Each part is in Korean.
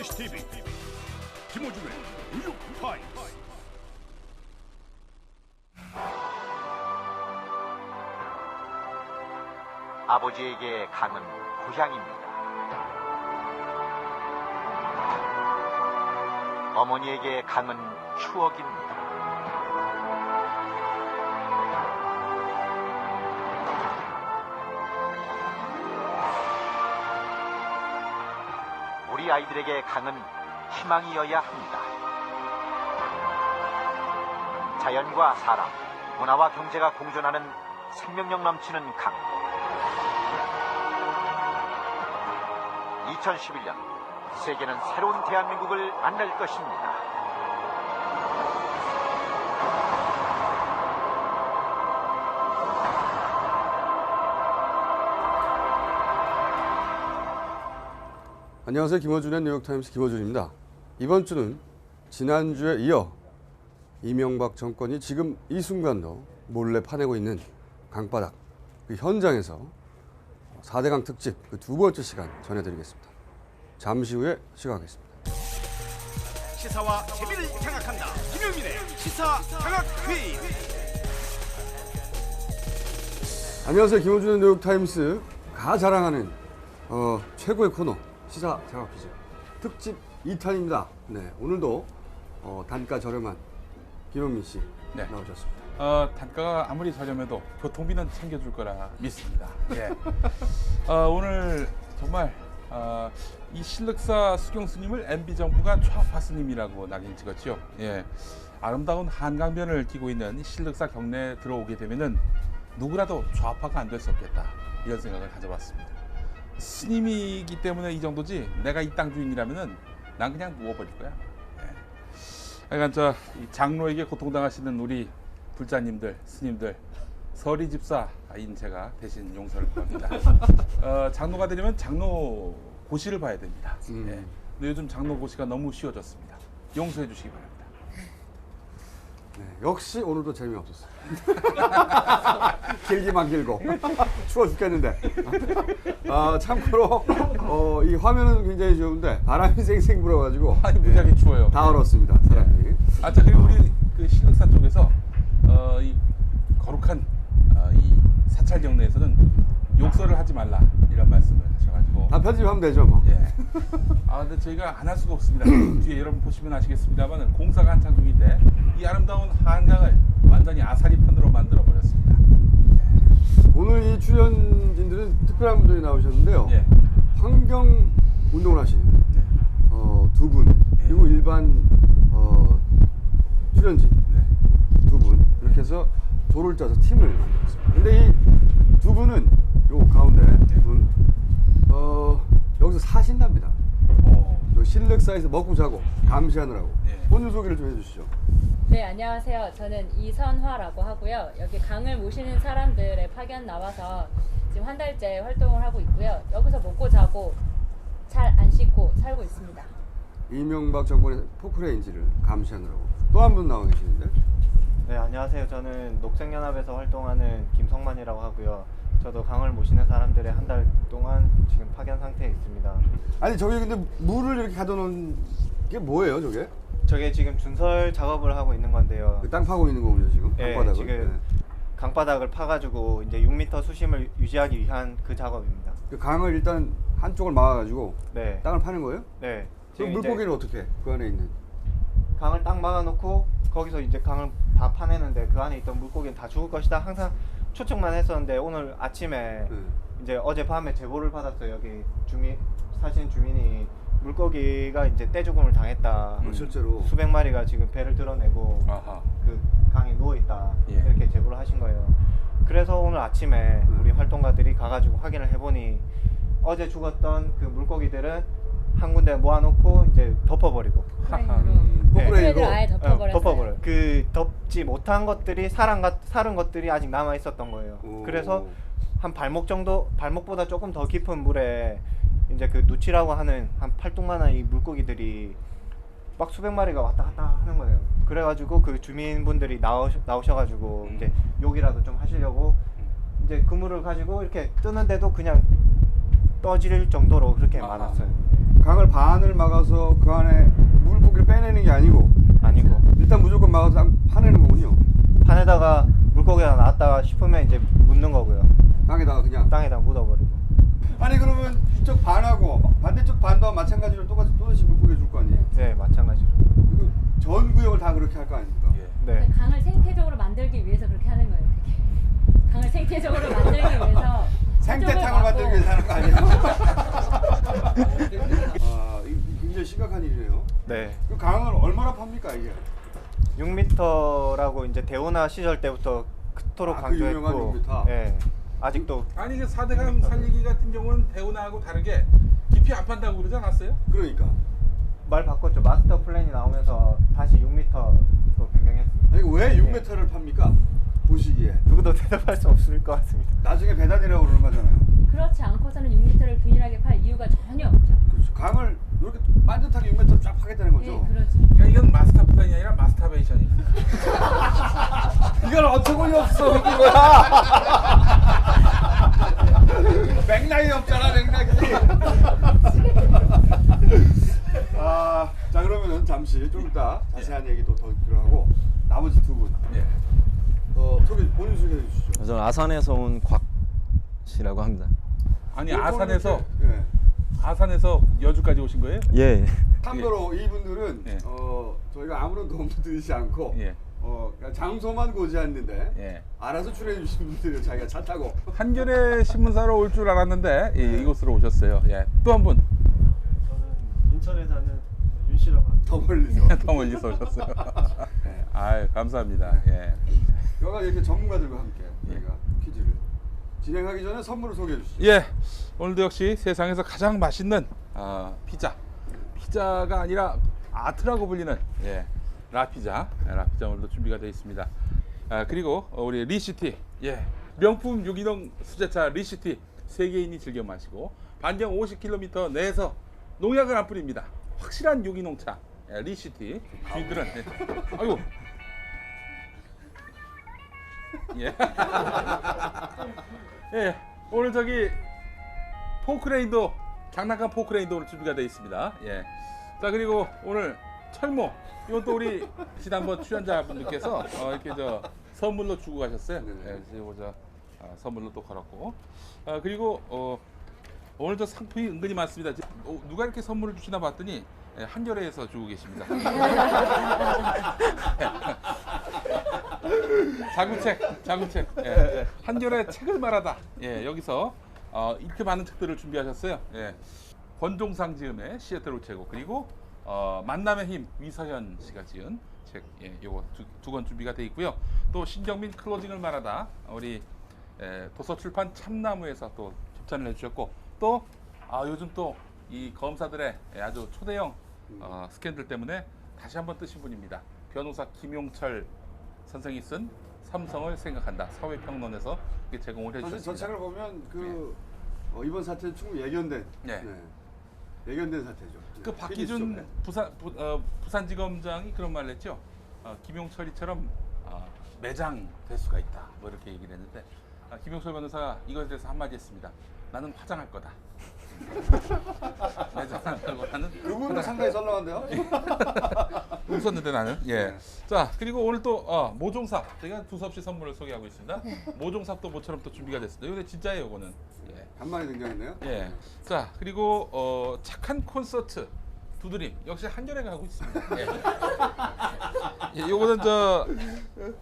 CCTV 김호준의 뉴욕 타임스. 아버지에게 강은 고향입니다. 어머니에게 강은 추억입니다. 우리 아이들에게 강은 희망이어야 합니다. 자연과 사람, 문화와 경제가 공존하는 생명력 넘치는 강. 2011년 세계는 새로운 대한민국을 만날 것입니다. 안녕하세요. 김어준의 뉴욕타임스 김어준입니다. 이번 주는 지난주에 이어 이명박 정권이 지금 이 순간도 몰래 파내고 있는 강바닥 그 현장에서 4대강 특집 그 두 번째 시간 전해드리겠습니다. 잠시 후에 시작하겠습니다. 시사와 재미를 장악한다. 김용민의 시사 장악 퀴즈. 안녕하세요. 김어준의 뉴욕타임스가 자랑하는 최고의 코너 시사 장악 퀴즈 특집 2탄입니다. 네, 오늘도 단가 저렴한 김용민 씨 네. 나오셨습니다. 단가가 아무리 저렴해도 교통비는 챙겨줄 거라 믿습니다. 예. 오늘 정말 이 신륵사 수경 스님을 MB 정부가 좌파 스님이라고 낙인 찍었죠. 예. 아름다운 한강변을 끼고 있는 신륵사 경내에 들어오게 되면은 누구라도 좌파가 안 될 수 없겠다 이런 생각을 가져봤습니다. 스님이기 때문에 이 정도지 내가 이 땅 주인이라면은 난 그냥 누워버릴 거야. 예. 그러니까 이 장로에게 고통당하시는 우리 불자님들, 스님들, 서리 집사인 제가 대신 용서를 구합니다. 장로가 되려면 장로 고시를 봐야 됩니다. 예. 근데 요즘 장로 고시가 너무 쉬워졌습니다. 용서해 주시기 바랍니다. 네, 역시 오늘도 재미없었어요. 길기만 길고 추워 죽겠는데. 참고로 이 화면은 굉장히 좋은데 바람이 쌩쌩 불어가지고 아니 무지하게 추워요. 다 얼었습니다. 사람들이. 자 그리고 우리 그 신륵사 쪽에서 이 거룩한 이 사찰 경내에서는 욕설을 하지 말라 이런 말씀을 하셔가지고. 다 편집하면 되죠 뭐. 예. 근데 저희가 안 할 수가 없습니다. 뒤에 여러분 보시면 아시겠습니다만 공사가 한창 중인데 이 아름다운 한강을 완전히 아사리판으로 만들어 버렸습니다. 오늘 이 출연진들은 특별한 분들이 나오셨는데요. 예. 환경 운동을 하시는 네. 두 분, 그리고 일반 출연진 네. 두 분, 이렇게 해서 조를 짜서 팀을 만들었습니다. 근데 이 두 분은 요 가운데 두 분, 여기서 사신답니다. 요 신륵사에서 먹고 자고 감시하느라고. 네. 본인 소개를 좀 해주시죠. 네, 안녕하세요. 저는 이선화라고 하고요. 여기 강을 모시는 사람들의 파견 나와서 지금 한 달째 활동을 하고 있고요. 여기서 먹고 자고 잘 안 씻고 살고 있습니다. 이명박 정권의 포크레인지를 감시하느라고. 또 한 분 나와 계시는데. 네, 안녕하세요. 저는 녹색연합에서 활동하는 김성만이라고 하고요. 저도 강을 모시는 사람들의 한 달 동안 지금 파견 상태에 있습니다. 아니 저기 근데 물을 이렇게 가둬놓은 게 뭐예요 저게? 저게 지금 준설 작업을 하고 있는 건데요. 그 땅 파고 있는 거군요 지금. 네, 강바닥을. 지금 강바닥을 파가지고 이제 6m 수심을 유지하기 위한 그 작업입니다. 그 강을 일단 한쪽을 막아가지고 네, 땅을 파는 거예요? 네. 그럼 지금 이제 물고기는 어떻게? 그 안에 있는. 강을 딱 막아놓고 거기서 이제 강을 다 파내는데 그 안에 있던 물고기는 다 죽을 것이다 항상 추측만 했었는데 오늘 아침에 이제 어젯밤에 제보를 받았어요. 여기 사시는 주민이 물고기가 이제 떼죽음을 당했다. 실제로. 수백 마리가 지금 배를 드러내고 아하. 그 강에 누워 있다. 예. 이렇게 제보를 하신 거예요. 그래서 오늘 아침에 우리 활동가들이 가가지고 확인을 해보니 어제 죽었던 그 물고기들은 한 군데 모아놓고 이제 덮어버리고. 포크레인으로 아예 덮어버렸어요. 덮어버려요. 그 덮지 못한 것들이 사른 것들이 아직 남아 있었던 거예요. 오. 그래서 한 발목 정도, 발목보다 조금 더 깊은 물에 이제 그 누치라고 하는 한 팔뚝만한 이 물고기들이 막 수백 마리가 왔다 갔다 하는 거예요. 그래가지고 그 주민분들이 나오셔가지고 이제 욕이라도 좀 하시려고 이제 그물을 가지고 이렇게 뜨는데도 그냥 떠질 정도로 그렇게 많았어요. 강을 반을 막아서 그 안에 물고기를 빼내는 게 아니고 아니고 일단 무조건 막아서 딱 파내는 거군요. 판에다가 물고기가 나왔다가 싶으면 이제 묻는 거고요. 땅에다가 그냥. 땅에다 묻어버리고. 아니 그러면 이쪽 반하고 반대쪽 반도 마찬가지로 또다시 물고기 줄 거 아니에요? 네, 마찬가지로. 이거 전 구역을 다 그렇게 할 거 아닙니까? 예. 네. 강을 생태적으로 만들기 위해서 그렇게 하는 거예요. 그게. 강을 생태적으로 만들기 위해서 생태탕을 만들기 위해서 하는 거 아니에요? 아, 이거 굉장히 심각한 일이네요. 네. 그 강을 얼마나 팝니까 이게? 6m라고 이제 대운하 시절 때부터 그토록 그 강조했고. 유명한 6m. 예. 아직도 아니 그 4대강 살리기 같은 경우는 대운하하고 다르게 깊이 안 판다고 그러지 않았어요? 그러니까. 말 바꿨죠. 마스터 플랜이 나오면서 다시 6m로 변경했습니다. 아니 왜 6m를 팝니까? 보시기에. 누구도 대답할 수 없을 것 같습니다. 나중에 배단이라고 그러는 거잖아요. 그렇지 않고서는 6m를 균일하게 팔 이유가 전혀 없죠. 그렇죠. 강을 이렇게 반듯하게 6m를 쫙 파겠다는 거죠. 네, 그렇죠. 그러니까 이건 마스터 플랜이 아니라 마스터베이션입니다. 이건 어처구니 없어 웃긴 거야. 맥락이 없잖아 맥락이. 자 그러면은 잠시 좀 이따 자세한 얘기도 더 들어가고 나머지 두 분. 예. 본인 소개해 주시죠. 저는 아산에서 온 곽 씨라고 합니다. 아니 아산에서 예. 아산에서 여주까지 오신 거예요? 예. 참고로 이분들은 예. 저희가 아무런 도움도 드리지 않고 예. 그냥 장소만 고지했는데 예. 알아서 출연해 주신 분들이 자기가 차 타고 한겨레 신문사로 올 줄 알았는데 이곳으로 오셨어요. 예. 또 한 분. 저는 인천에 사는 윤 씨라고 합니다. 더 멀리서. 더 멀리서 오셨어요. 아유 감사합니다. 예. 여가 이렇게 전문가들과 함께 저희가 퀴즈를 진행하기 전에 선물을 소개해 주시죠. 예. 오늘도 역시 세상에서 가장 맛있는 피자가 아니라 아트라고 불리는 라피자 오늘도 준비가 되어 있습니다. 그리고 우리 리시티 명품 유기농 수제차 리시티 세계인이 즐겨 마시고 반경 50km 내에서 농약을 안 뿌립니다. 확실한 유기농차 리시티 주인들은 아이고 예 오늘 저기 포크레인도 장난감 포크레인도 오늘 준비가 되어 있습니다. 예. 자 그리고 오늘 철모 이건 또 우리 지난번 출연자분들께서 이렇게 저 선물로 주고 가셨어요. 예, 그리고 저 선물로 또 걸었고 그리고 오늘 저 상품이 은근히 많습니다. 누가 이렇게 선물을 주시나 봤더니 한겨레에서 주고 계십니다. 자구책. 예. 한겨레 책을 말하다. 예, 여기서 이렇게 많은 책들을 준비하셨어요. 예. 권종상 지음의 시애틀 우체국 그리고 만남의 힘 위서현 씨가 지은 책, 요거 두 권 준비가 되어 있고요. 또 신경민 클로징을 말하다 우리 도서출판 참나무에서 또 협찬을 해주셨고 또 요즘 또 이 검사들의 아주 초대형 스캔들 때문에 다시 한번 뜨신 분입니다. 변호사 김용철 선생이 쓴 삼성을 생각한다 사회평론에서 이렇게 제공을 해주셨습니다. 사실 저 책을 보면 이번 사태는 충분히 예견된 예견된 사태죠. 그 박기준 부산지검장이 그런 말을 했죠. 김용철이처럼 매장될 수가 있다. 뭐 이렇게 얘기를 했는데 김용철 변호사가 이것에 대해서 한마디 했습니다. 나는 화장할 거다. 매장을 말고 나는 그분은 상당히 썰렁한데요? 웃었는데 나는. 예. 자 그리고 오늘 또 모종삽 제가 두서없이 선물을 소개하고 있습니다. 모종삽도 모처럼 또 준비가 됐습니다. 이거 진짜예요, 이거는. 예. 간만에 등장했네요. 예. 자 그리고 착한 콘서트 두드림 역시 한겨레가 하고 있습니다. 예. 예, 요거는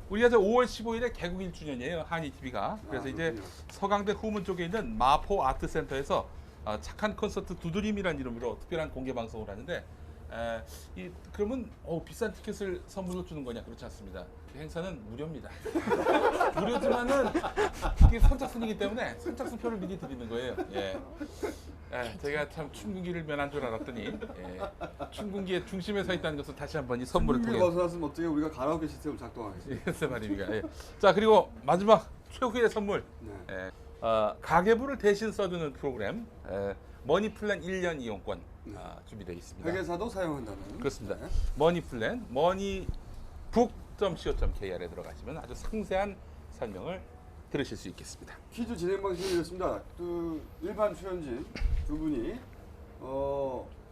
우리가 5월 15일에 개국 1주년이에요 한이 TV가. 그래서 이제 그렇군요. 서강대 후문 쪽에 있는 마포 아트센터에서 착한 콘서트 두드림이라는 이름으로 특별한 공개 방송을 하는데 그러면 비싼 티켓을 선물로 주는 거냐? 그렇지 않습니다. 그 행사는 무료입니다. 무료지만은 이게 선착순이기 때문에 선착순표를 미리 드리는 거예요. 예. 제가 참 춘궁기를 면한 줄 알았더니 춘궁기의 중심에 서 있다는 것을 다시 한번 이 선물을 통해 벗어났으면 어떻게 우리가 가라오케 시스템을 작동하겠어요? 글쎄 말입니다. 예. 자 그리고 마지막 최후의 선물 네. 가계부를 대신 써주는 프로그램 머니플랜 1년 이용권 준비되어 있습니다. 회계사도 사용한다는. 그렇습니다. 네. 머니플랜 moneybook.co.kr에 들어가시면 아주 상세한 설명을 들으실 수 있겠습니다. 퀴즈 진행 방식이 이렇습니다. 일반 출연진 두 분이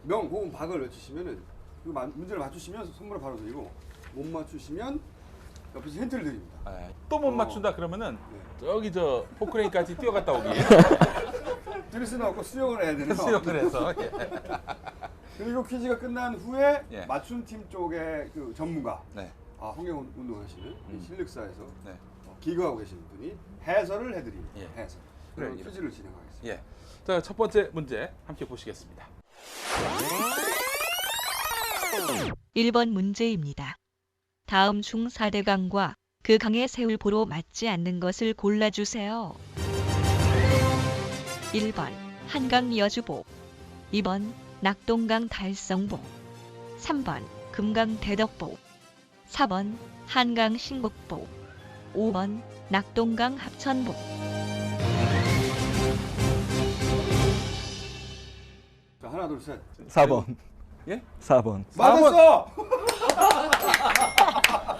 명 혹은 박을 외치시면은 그 문제를 맞추시면 선물을 바로 드리고 못 맞추시면 옆에서 힌트를 드립니다. 또 못 맞춘다 그러면은 네. 저기 저 포크레인까지 뛰어갔다 오기. 드릴 수는 없고 수영을 해야 되는 수영을 해서. 예. 그리고 퀴즈가 끝난 후에 예. 맞춘 팀 쪽의 그 전문가, 네. 환경 운동하시는 이 실력사에서 네. 기거하고 계시는 분이 해설을 해드립니다. 예. 해설. 그래, 그럼 퀴즈를 진행하겠습니다. 예. 자, 첫 번째 문제 함께 보시겠습니다. 1번 문제입니다. 다음 중 4대 강과 그 강의 세울보로 맞지 않는 것을 골라주세요. 1번 한강 여주보, 2번 낙동강 달성보, 3번 금강 대덕보, 4번 한강 신곡보, 5번 낙동강 합천보. 자, 하나, 둘, 셋. 4번. 예? 4번. 맞았어!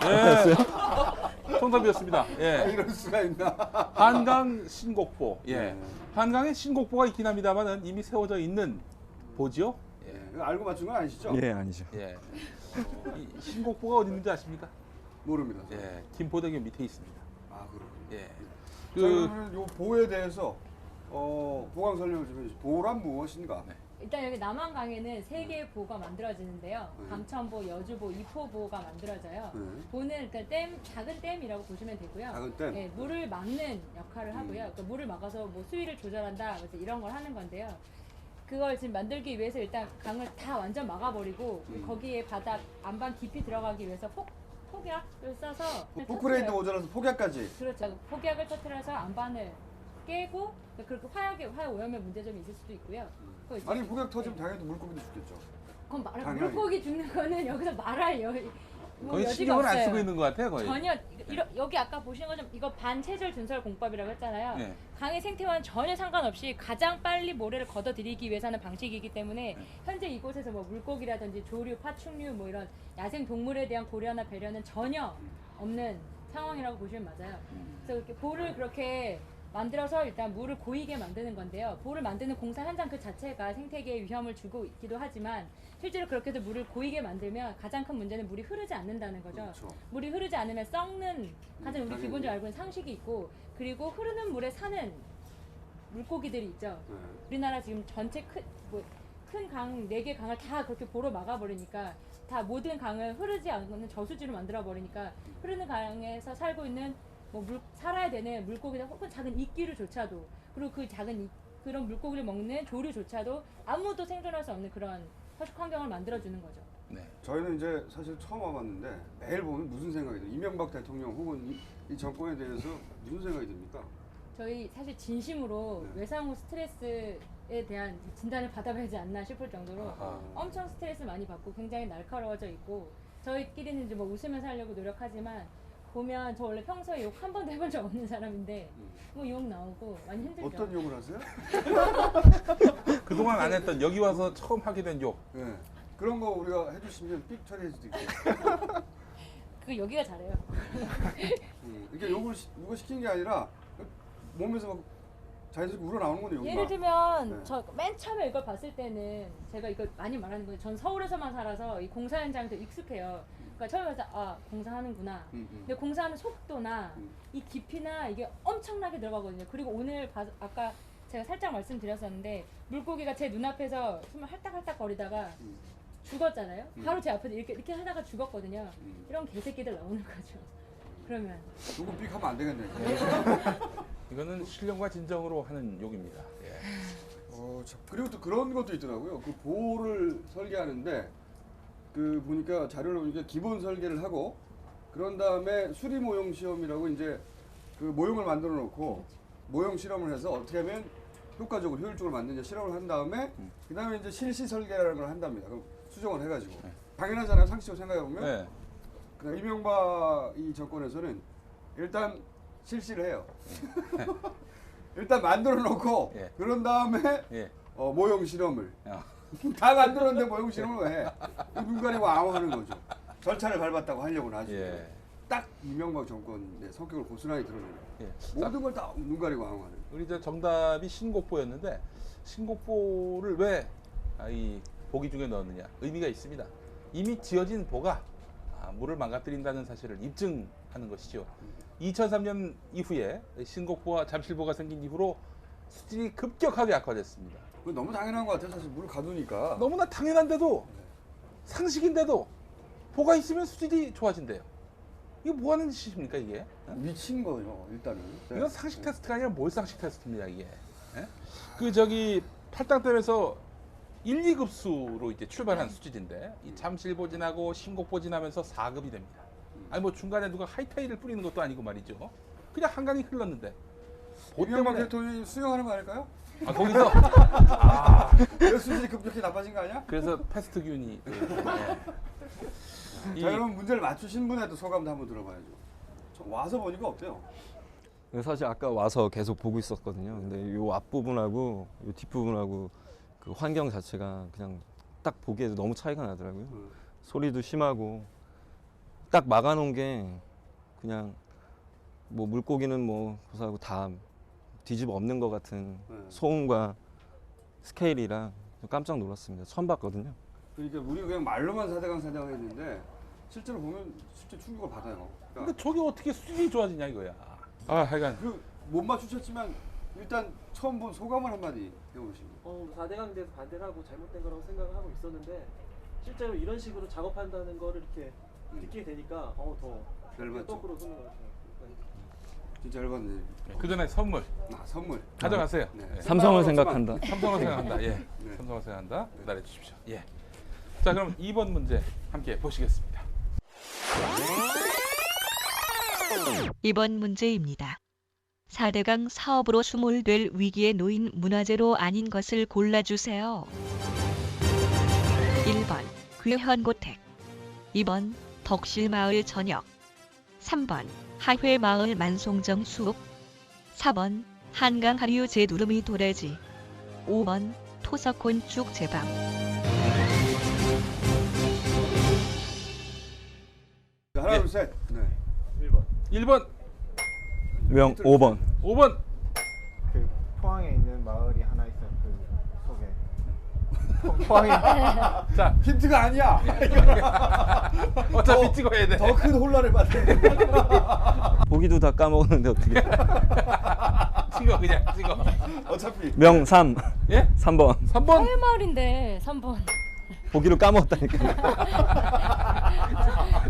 예. 정답이었습니다. 예. 이럴 수가 있나? 한강 신곡보. 예. 네. 한강에 신곡보가 있긴 합니다만은 이미 세워져 있는 보지요? 예. 알고 맞춘 건 아니시죠? 예, 아니죠. 예. 이 신곡보가 어디 있는지 아십니까? 모릅니다. 예. 김포대교 밑에 있습니다. 아, 그렇군요. 예. 저는 요 보에 대해서 보강 설명을 좀 해주시죠. 보란 무엇인가? 네. 일단 여기 남한강에는 세 개의 보가 만들어지는데요. 감천보, 여주보, 이포보가 만들어져요. 보는 그러니까 댐, 작은 댐이라고 보시면 되고요. 작은 댐? 네, 물을 막는 역할을 하고요. 그러니까 물을 막아서 뭐 수위를 조절한다, 그래서 이런 걸 하는 건데요. 그걸 지금 만들기 위해서 일단 강을 다 완전 막아버리고 거기에 바닥 안반 깊이 들어가기 위해서 폭약을 써서 포크레인도 모자라서 폭약까지. 그렇죠. 폭약을 터뜨려서 안반을 깨고 그렇게 화약 오염의 문제점이 있을 수도 있고요. 그거 이제- 아니 폭약 터지면 네. 당연히 물고기도 죽겠죠. 그럼 당연히. 물고기 죽는 거는 여기서 말할 거의 여지가 신경을 안 없어요. 쓰고 있는 것 같아요, 거의. 전혀 여기 아까 보시는 것처럼 이거 반체절 준설 공법이라고 했잖아요. 네. 강의 생태와는 전혀 상관없이 가장 빨리 모래를 걷어들이기 위해서 하는 방식이기 때문에 현재 이곳에서 뭐 물고기라든지 조류, 파충류 뭐 이런 야생 동물에 대한 고려나 배려는 전혀 없는 상황이라고 보시면 맞아요. 그래서 이렇게 볼을 그렇게 만들어서 일단 물을 고이게 만드는 건데요. 볼을 만드는 공사 현장 그 자체가 생태계에 위험을 주고 있기도 하지만 실제로 그렇게 해서 물을 고이게 만들면 가장 큰 문제는 물이 흐르지 않는다는 거죠. 그렇죠. 물이 흐르지 않으면 썩는 가장 우리 당연히. 기본적으로 알고 있는 상식이 있고 그리고 흐르는 물에 사는 물고기들이 있죠. 네. 우리나라 지금 전체 큰 강, 4개 강을 다 그렇게 보로 막아버리니까 다 모든 강을 흐르지 않는 저수지로 만들어버리니까 흐르는 강에서 살고 있는 살아야 되는 물고기나 혹은 작은 이끼류조차도 그리고 그 작은 그런 물고기를 먹는 조류조차도 아무도 생존할 수 없는 그런 서식 환경을 만들어주는 거죠. 네. 저희는 이제 사실 처음 와봤는데 매일 보면 무슨 생각이 들어요? 이명박 대통령 혹은 이 정권에 대해서 무슨 생각이 듭니까? 저희 사실 진심으로 네. 외상 후 스트레스에 대한 진단을 받아봐야지 않나 싶을 정도로 아하. 엄청 스트레스 많이 받고 굉장히 날카로워져 있고 저희끼리는 이제 뭐 웃으면서 하려고 노력하지만 보면 저 원래 평소에 욕 한 번도 해본 적 없는 사람인데 뭐 욕 나오고 많이 힘들죠. 어떤 욕을 하세요? 그동안 안 했던 여기 와서 처음 하게 된 욕. 네. 그런 거 우리가 해주시면 삑 처리해 드릴게요. 그 여기가 잘해요. 이게 욕을 누가 시킨 게 아니라 몸에서 막 자연스럽게 우러나오는 건데 욕이 예를 막. 들면 네. 저 맨 처음에 이걸 봤을 때는 제가 이걸 많이 말하는 거예요. 전 서울에서만 살아서 이 공사 현장에 더 익숙해요. 그러니까 처음에 봐서 아 공사하는구나. 근데 공사하는 속도나 이 깊이나 이게 엄청나게 들어가거든요. 그리고 오늘 아까 제가 살짝 말씀드렸었는데 물고기가 제 눈앞에서 숨을 할딱할딱 거리다가 죽었잖아요. 바로 제 앞에서 이렇게 하다가 죽었거든요. 이런 개새끼들 나오는 거죠. 그러면 누구 삑 하면 안 되겠네. 이거는 신령과 진정으로 하는 욕입니다. 예. 그리고 또 그런 것도 있더라고요. 그 보호를 설계하는데 그 보니까 자료를 보니까 기본 설계를 하고 그런 다음에 수리 모형 시험이라고 이제 그 모형을 만들어 놓고 모형 실험을 해서 어떻게 하면 효과적으로 효율적으로 만드냐 실험을 한 다음에 그 다음에 이제 실시 설계라는 걸 한답니다. 그럼 수정을 해가지고 당연하잖아요. 상식적으로 생각해 보면. 네. 그러니까 이명박 이 정권에서는 일단 실시를 해요. 일단 만들어 놓고 예. 그런 다음에 예. 모형 실험을 야. 다 만들었는데 모형 실험을 왜 해? 눈 가리고 아웅하는 거죠. 절차를 밟았다고 하려고는 하지. 예. 딱 이명박 정권의 성격을 고스란히 드러내요. 예. 모든 걸 다 눈 가리고 아웅하는. 우리 저 정답이 신곡보였는데 신곡보를 왜 이 보기 중에 넣느냐 의미가 있습니다. 이미 지어진 보가 물을 망가뜨린다는 사실을 입증하는 것이죠. 2003년 이후에 신곡보와 잠실보가 생긴 이후로 수질이 급격하게 악화됐습니다. 그거 너무 당연한 것 같아요. 사실 물을 가두니까. 너무나 당연한데도 상식인데도 보가 있으면 수질이 좋아진대요. 이거 뭐 하는 짓입니까 이게? 미친 거예요, 일단은. 이건 상식 테스트가 아니라 몰상식 테스트입니다 이게. 예? 그 저기 팔당댐에서 1, 2급수로 이제 출발한 수질인데 이 잠실보 지나고 신곡보 지나면서 4급이 됩니다. 아니 뭐 중간에 누가 하이타이를 뿌리는 것도 아니고 말이죠. 그냥 한강이 흘렀는데. 이명박 대통령이 수영하는 거 아닐까요? 거기서 그 수질이 급격히 나빠진 거 아니야? 그래서 패스트균이. 자, 그럼 문제를 맞추신 분의 또 소감도 한번 들어봐야죠. 와서 보니까 어때요? 사실 아까 와서 계속 보고 있었거든요. 근데 요 앞부분하고 요 뒷부분하고 그 환경 자체가 그냥 딱 보기에도 너무 차이가 나더라고요. 소리도 심하고 딱 막아놓은 게 그냥 뭐 물고기는 뭐 고사하고 다 뒤집어 엎는 것 같은 소음과 스케일이라 깜짝 놀랐습니다. 처음 봤거든요. 그러니까 우리 그냥 말로만 4대강 했는데 실제로 보면 실제 충격을 받아요. 근데 저게 어떻게 수질이 좋아지냐 이거야. 하여간 못 맞추셨지만 일단 처음 본 소감을 한마디 해보시고. 4대강 대해서 반대를 하고 잘못된 거라고 생각을 하고 있었는데 실제로 이런 식으로 작업한다는 거를 이렇게 듣게 되니까 더 열받죠. 거꾸로 서는 것 같아요. 진짜 열받네. 그 전에 선물. 선물. 가져가세요. 네. 삼성을 생각한다. 삼성을 생각한다. 예. 네. 삼성을 생각한다. 기다려 주십시오. 예. 자, 그럼 2번 문제 함께 보시겠습니다. 2번 문제입니다. 4대강 사업으로 수몰될 위기에 놓인 문화재로 아닌 것을 골라주세요. 1번 괴현고택, 2번 덕실마을 전역, 3번 하회마을 만송정 숲, 4번 한강 하류 제두르미 도래지, 5번 토석곤축 제방. 자, 하나, 둘, 셋. 네. 1번. 명 5번. 5번. 그 포항에 있는 마을이 하나 있어요. 그 속에. 포항에. 자, 힌트가 아니야. 어차피 찍어야 돼. 더 큰 혼란을 받네. 보기도 다 까먹었는데 어떻게? 찍어 그냥 찍어. 어차피. 명 3. 예? 3번. 3번. 하회마을인데 3번. 보기로 까먹었다니까.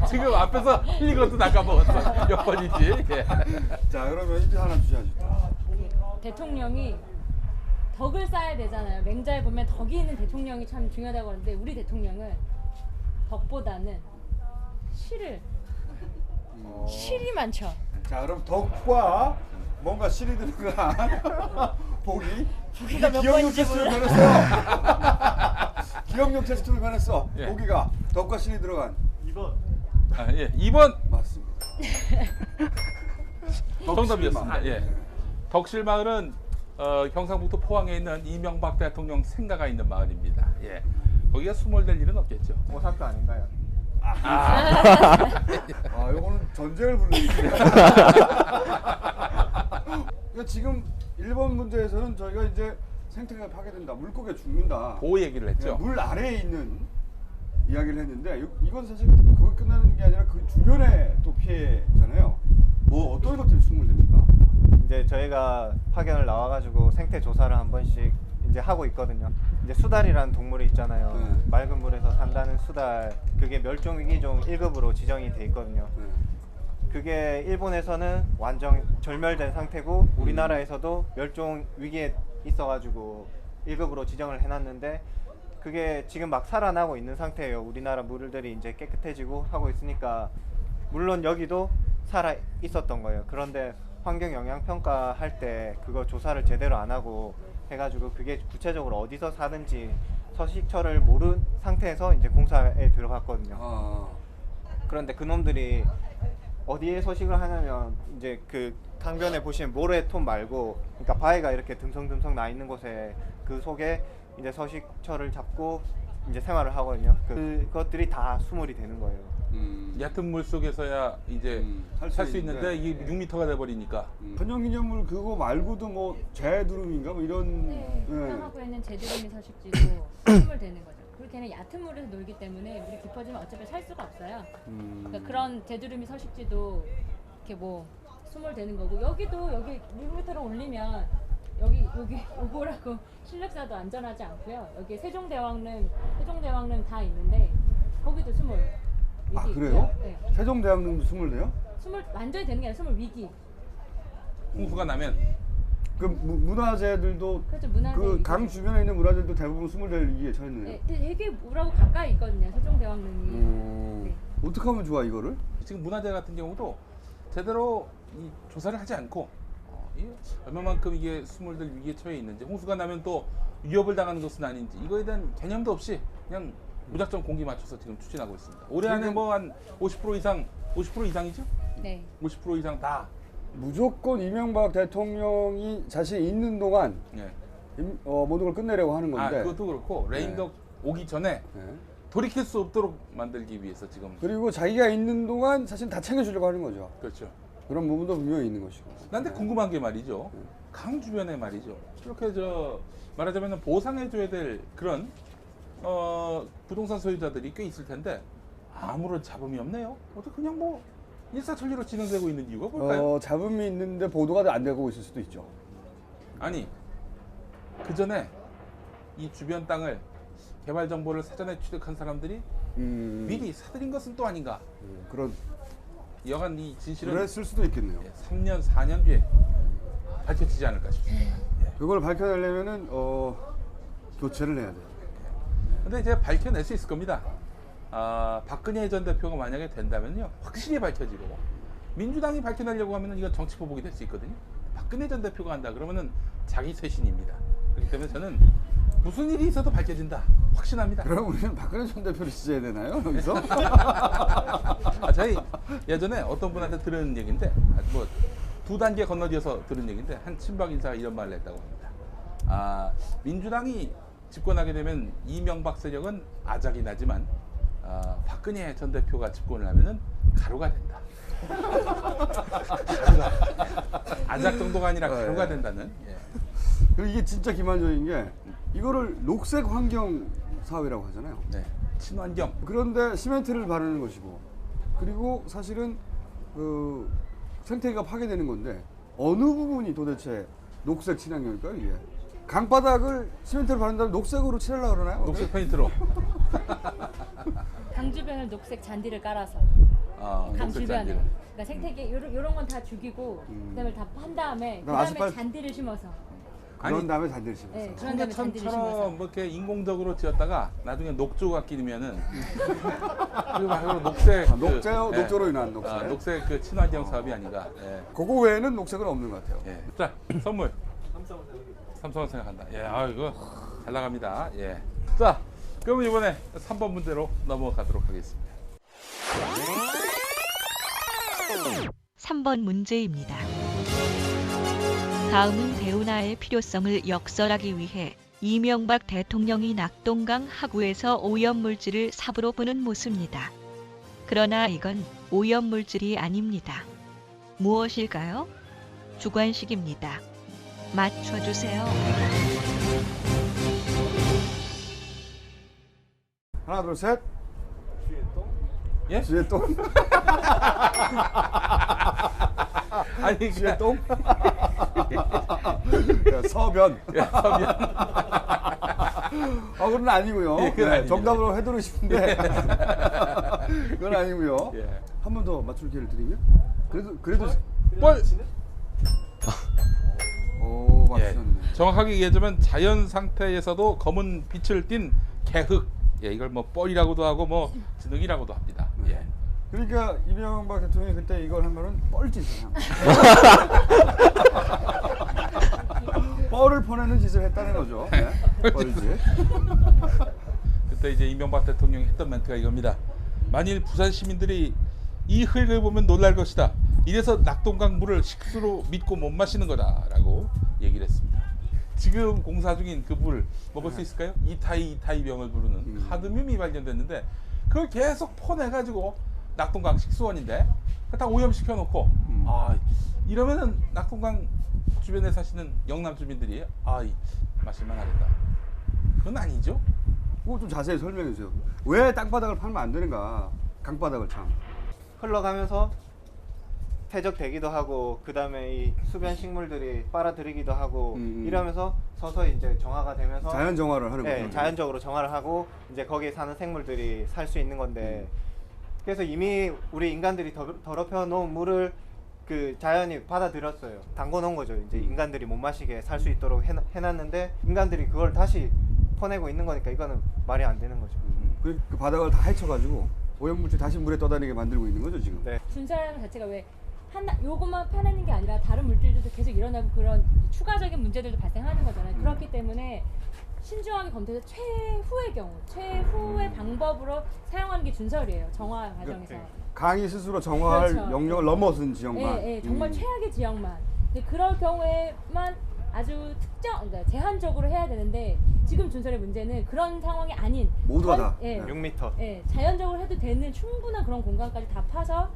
지금 앞에서 흘린 것도 다 까먹었어. 몇 번이지? 예. 자, 그러면 힌트 하나 주셔야죠. 대통령이 덕을 쌓아야 되잖아요. 맹자에 보면 덕이 있는 대통령이 참 중요하다고 하는데 우리 대통령은 덕보다는 실이 많죠. 자, 그럼 덕과 뭔가 실이 들어간 보기가 몇 기억력 번인지 테스트를 몰라. 변했어. 기억력 테스트를 변했어. 예. 보기가 덕과 실이 들어간. 2번. 예. 2번. 맞습니다. 정답이었습니다. 예. 덕실마을은 경상북도 포항에 있는 이명박 대통령 생가가 있는 마을입니다. 예. 거기가 수몰될 일은 없겠죠. 오사카 아닌가요? 요거는 전쟁을 불러일으키네. 그러니까 지금 1번 문제에서는 저희가 이제 생태계가 파괴된다, 물고기가 죽는다, 보호 얘기를 했죠. 물 아래에 있는 이야기를 했는데 이건 사실 그거 끝나는 게 아니라 그 주변에 또 피해잖아요. 뭐 어떤 것들이 수몰됩니까? 이제 저희가 파견을 나와가지고 생태 조사를 한 번씩 이제 하고 있거든요. 이제 수달이라는 동물이 있잖아요. 맑은 물에서 산다는 수달, 그게 멸종 위기종 1급으로 지정이 돼 있거든요. 그게 일본에서는 완전 절멸된 상태고 우리나라에서도 멸종 위기에 있어가지고 1급으로 지정을 해놨는데 그게 지금 막 살아나고 있는 상태예요. 우리나라 물들이 이제 깨끗해지고 하고 있으니까 물론 여기도 살아 있었던 거예요. 그런데 환경 영향 평가할 때 그거 조사를 제대로 안 하고 해가지고 그게 구체적으로 어디서 사는지 서식처를 모른 상태에서 이제 공사에 들어갔거든요. 그런데 그놈들이 어디에 서식을 하냐면 이제 그 강변에 보시면 모래톱 말고 그러니까 바위가 이렇게 듬성듬성 나 있는 곳에 그 속에 이제 서식처를 잡고 이제 생활을 하거든요. 그것들이 다 수몰이 되는 거예요. 얕은 물 속에서야 이제 살 수 있는데 이게 6m가 돼 버리니까. 천연기념물 그거 말고도 뭐 제두름인가 뭐 이런. 포항하구에는 제두름이 서식지도 수몰되는 거죠. 그렇게는 얕은 물에서 놀기 때문에 물이 깊어지면 어차피 살 수가 없어요. 그러니까 그런 제두루미 서식지도 이렇게 뭐 수몰되는 거고 여기도 여기 6m로 올리면 여기 요거라고 실력사도 안전하지 않고요. 여기 세종대왕릉 다 있는데 거기도 수몰 위기 아 그래요? 있고요. 네. 세종대왕릉도 스물 돼요? 수몰 완전히 되는 게 아니라 수몰 위기. 홍수가 나면 그 문화재들도 그렇죠. 문화재 그 위기. 강 주변에 있는 문화재들도 대부분 스물 될 위기에 처했네요. 네, 되게 물하고 가까이 있거든요. 세종대왕릉이. 네. 어떻게 하면 좋아 이거를? 지금 문화재 같은 경우도 제대로 이 조사를 하지 않고 이 얼마만큼 이게 수몰될 위기에 처해 있는지 홍수가 나면 또 위협을 당하는 것은 아닌지 이거에 대한 개념도 없이 그냥 무작정 공기 맞춰서 지금 추진하고 있습니다. 올해 안에 뭐 한 50% 이상 50% 이상이죠? 네. 50% 이상 다 무조건 이명박 대통령이 자신이 있는 동안 예. 모든 걸 끝내려고 하는 아 건데. 그것도 그렇고 레임덕 오기 전에 네. 돌이킬 수 없도록 만들기 위해서 지금 그리고 자기가 있는 동안 사실 다 챙겨주려고 하는 거죠. 그렇죠. 그런 부분도 분명히 있는 것이고. 근데 궁금한 게 말이죠. 강 주변에 말이죠. 이렇게 말하자면 보상해줘야 될 그런 부동산 소유자들이 꽤 있을 텐데 아무런 잡음이 없네요. 어떻게 그냥 뭐 일사천리로 진행되고 있는 이유가 뭘까요? 잡음이 있는데 보도가 안 되고 있을 수도 있죠. 아니 그 전에 이 주변 땅을 개발 정보를 사전에 취득한 사람들이 미리 사들인 것은 또 아닌가? 그런 여간 이 진실은 그랬을 수도 있겠네요. 3년 4년 뒤에 밝혀지지 않을까 싶습니다. 그걸 밝혀내려면은 교체를 해야 돼요. 근데 이제 밝혀낼 수 있을 겁니다. 박근혜 전 대표가 만약에 된다면요 확실히 밝혀지고 민주당이 밝혀내려고 하면은 이건 정치 보복이 될 수 있거든요. 박근혜 전 대표가 한다 그러면은 자기 쇄신입니다. 그렇기 때문에 저는 무슨 일이 있어도 밝혀진다 확신합니다. 그럼 우리는 박근혜 전 대표를 지지해야 되나요 여기서? 저희 예전에 어떤 분한테 들은 얘기인데 뭐 두 단계 건너뛰어서 들은 얘기인데 한 친박 인사가 이런 말을 했다고 합니다. 민주당이 집권하게 되면 이명박 세력은 아작이 나지만 박근혜 전 대표가 집권을 하면은 가루가 된다. 가루가 아작 정도가 아니라 가루가 된다는. 예. 그리고 이게 진짜 기만적인 게 이거를 녹색 환경 사회라고 하잖아요. 네. 친환경. 그런데 시멘트를 바르는 것이고 그리고 사실은 그 생태계가 파괴되는 건데 어느 부분이 도대체 녹색 친환경일까요 이게? 강바닥을 시멘트를 바른 다음에 녹색으로 칠하려고 그러나요? 녹색 페인트로. 강 주변을 녹색 잔디를 깔아서 강 녹색 주변에 잔디를. 그러니까 생태계 요런 건 다 죽이고 그다음에 다 판 다음에 그럼 아스팔트- 잔디를 심어서 그런 다음에 잔디를 심었어. 네, 그런 다음에 잔디를 심어서 청계천처럼 뭐 이렇게 인공적으로 지었다가 나중에 녹조가 끼면은 그리고 막 녹색 녹조로 인한 녹색. 녹색 그 친환경 사업이 아닌가. 예. 그거 외에는 녹색은 없는 것 같아요. 예. 자 선물. 삼성을 생각한다. 예, 이거 잘 나갑니다. 예. 자, 그럼 이번에 3번 문제로 넘어가도록 하겠습니다. 3번 문제입니다. 다음은 대운하의 필요성을 역설하기 위해 이명박 대통령이 낙동강 하구에서 오염물질을 삽으로 부는 모습입니다. 그러나 이건 오염물질이 아닙니다. 무엇일까요? 주관식입니다. 맞춰주세요. 하나 둘 셋. 예? 쥐의 똥. 아니 쥐의 똥. 서변. 서변. 그건 아니고요. 예, 그건 아닙니다. 정답으로 해드리고 싶은데 그건 아니고요. 예. 한 번 더 맞출 기회를 드리면 그래도 뻘. 오 예. 맞추셨네. 정확하게 얘기하자면 자연 상태에서도 검은 빛을 띤 개흙. 예, 이걸 뭐 뻘이라고도 하고 뭐 진흙이라고도 합니다. 예. 그러니까 이명박 대통령이 그때 이걸 한 거는 뻘짓이야. 뻘을 퍼내는 짓을 했다는 거죠. 네. 뻘짓. 그때 이제 이명박 대통령이 했던 멘트가 이겁니다. 만일 부산 시민들이 이 흙을 보면 놀랄 것이다. 이래서 낙동강 물을 식수로 믿고 못 마시는 거다라고 얘기를 했습니다. 지금 공사 중인 그 물 먹을 수 있을까요? 이타이 병을 부르는 카드뮴이 발견됐는데 그걸 계속 퍼내가지고 낙동강 식수원인데 다 오염시켜 놓고 이러면은 낙동강 주변에 사시는 영남 주민들이 마실만 하겠다. 그건 아니죠. 그거 좀 자세히 설명해 주세요. 왜 땅바닥을 팔면 안 되는가? 강바닥을 참. 흘러가면서 퇴적되기도 하고 그 다음에 이 수변 식물들이 빨아들이기도 하고 이러면서 서서히 이제 정화가 되면서 자연 정화를 하는 네, 거죠. 자연적으로 정화를 하고 이제 거기에 사는 생물들이 살 수 있는 건데 그래서 이미 우리 인간들이 더럽혀 놓은 물을 그 자연이 받아들였어요. 담궈 놓은 거죠. 이제 인간들이 못 마시게 살 수 있도록 해놨는데 인간들이 그걸 다시 퍼내고 있는 거니까 이거는 말이 안 되는 거죠. 그 바닥을 다 헤쳐가지고 오염물질 다시 물에 떠다니게 만들고 있는 거죠 지금. 네. 준사라는 자체가 왜 요것만 파내는 게 아니라 다른 물질들도 계속 일어나고 그런 추가적인 문제들도 발생하는 거잖아요. 그렇기 때문에 신중하게 검토해서 최후의 경우, 최후의 방법으로 사용하는 게 준설이에요. 정화 과정에서. 강이 스스로 정화할 그렇죠. 영역을 넘어선 지역만. 예, 정말 최악의 지역만. 근데 그럴 경우에만 아주 그러니까 제한적으로 해야 되는데 지금 준설의 문제는 그런 상황이 아닌 모두가 다. 예, 6m. 예, 자연적으로 해도 되는 충분한 그런 공간까지 다 파서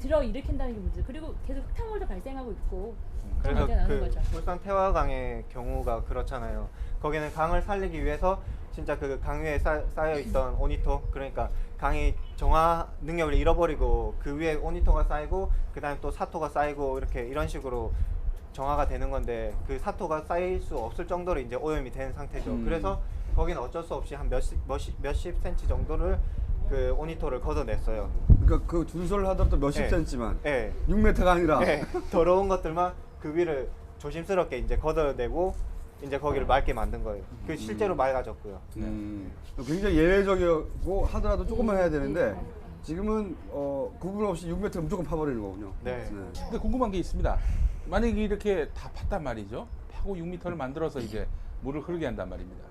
일으킨다는 게 문제. 그리고 계속 흙탕물도 발생하고 있고 그런 그래서 문제가 나는 그 거죠. 울산 태화강의 경우가 그렇잖아요. 거기는 강을 살리기 위해서 진짜 그 강 위에 쌓여 있던 오니토, 그러니까 강이 정화 능력을 잃어버리고 그 위에 오니토가 쌓이고 그 다음에 또 사토가 쌓이고 이런 식으로 정화가 되는 건데 그 사토가 쌓일 수 없을 정도로 이제 오염이 된 상태죠. 그래서 거기는 어쩔 수 없이 한 몇십 센치 정도를 그 오니토를 걷어냈어요. 그러니까 그 준설을 하더라도 몇십 네. 센치만. 네. 6m가 아니라. 네. 더러운 것들만 그 위를 조심스럽게 이제 걷어내고 이제 거기를 맑게 만든 거예요. 그 실제로 맑아졌고요. 굉장히 예외적이고 하더라도 조금만 해야 되는데 지금은 구분 없이 6m를 무조건 파버리는 거군요. 네. 근데 궁금한 게 있습니다. 만약에 이렇게 다 팠단 말이죠. 파고 6m를 만들어서 이제 물을 흐르게 한단 말입니다.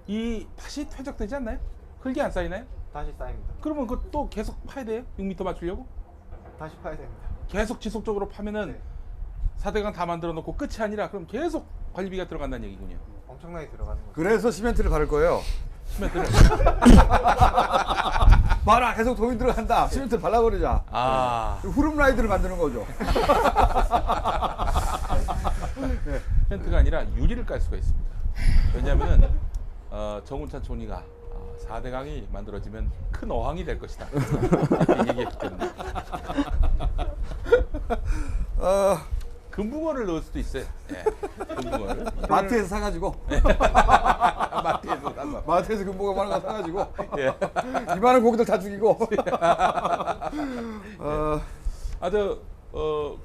이 다시 퇴적되지 않나요? 흙이 안 쌓이나요? 다시 쌓입니다. 그러면 그 또 계속 파야 돼요? 6m 맞추려고? 다시 파야 됩니다. 계속 지속적으로 파면은 네. 4대강 다 만들어 놓고 끝이 아니라 그럼 계속 관리비가 들어간다는 얘기군요. 엄청나게 들어가는 거죠. 그래서 시멘트를 바를 거예요. 시멘트를. 봐라, 계속 돈이 들어간다. 시멘트를 발라버리자. 아. 후름 라이드를 만드는 거죠. 시멘트가 아니라 유리를 깔 수가 있습니다. 왜냐하면 정운찬 총리가 4대강이 만들어지면 큰 어항이 될 것이다. 이렇게 얘기했기 때문에. 금붕어를 넣을 수도 있어요. 네, 금붕어를. 마트에서 사가지고. 마트에서 사서. 마트에서 금붕어 많은 거 사가지고. 예. 이만한 고기들 다 죽이고.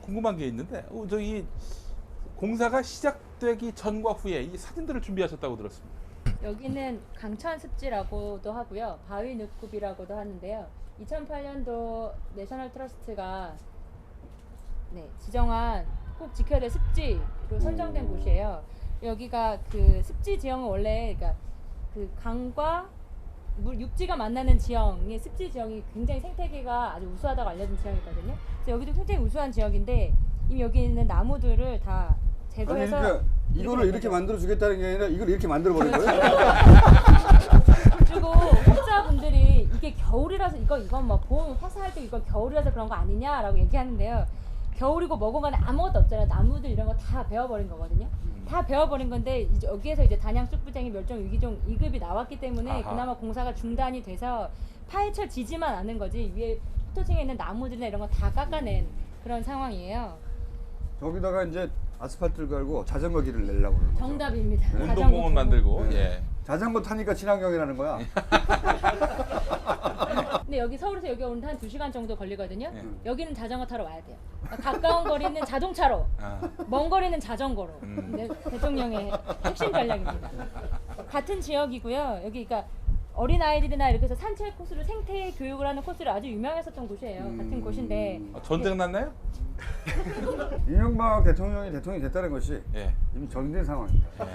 궁금한 게 있는데, 저기 공사가 시작되기 전과 후에 이 사진들을 준비하셨다고 들었습니다. 여기는 강천 습지라고도 하고요. 바위 늪굽이라고도 하는데요. 2008년도 내셔널 트러스트가 지정한 꼭 지켜야 될 습지로 선정된 곳이에요. 여기가 그 습지 지형은 원래 그러니까 그 강과 육지가 만나는 지형이 습지 지형이 굉장히 생태계가 아주 우수하다고 알려진 지형이거든요. 그래서 여기도 굉장히 우수한 지역인데 이미 여기 있는 나무들을 다 제거해서 아니, 그러니까 이거를 이렇게 만들어 주겠다는 게 아니라 이걸 이렇게 만들어 버린 거예요? 그리고 학자분들이 이게 겨울이라서 이건 뭐 봄 화사할 때 이거 겨울이라서 그런 거 아니냐라고 얘기하는데요. 겨울이고 뭐고 간에 아무것도 없잖아요. 나무들 이런 거 다 베어버린 거거든요. 다 베어버린 건데 이제 여기에서 이제 단양 쑥부쟁이 멸종 위기종 2급이 나왔기 때문에 그나마 공사가 중단이 돼서 파헤쳐지지만 않은 거지 위에 토층에 있는 나무들이나 이런 거 다 깎아낸 그런 상황이에요. 저기다가 이제 아스팔트를 걸고 자전거 길을 내려고 그러는 거죠. 정답입니다. 운동공원 만들고. 예. 자전거 타니까 친환경이라는 거야. 근데 여기 서울에서 여기 오는데 한 2시간 정도 걸리거든요. 여기는 자전거 타러 와야 돼요. 가까운 거리는 자동차로, 먼 거리는 자전거로. 대통령의 핵심 전략입니다. 같은 지역이고요. 여기 그러니까 어린아이들이나 이렇게 해서 산책 코스로 생태 교육을 하는 코스로 아주 유명했었던 곳이에요. 같은 곳인데. 전쟁 났나요? 이명박 대통령이 됐다는 것이 이미 정된 상황입니다.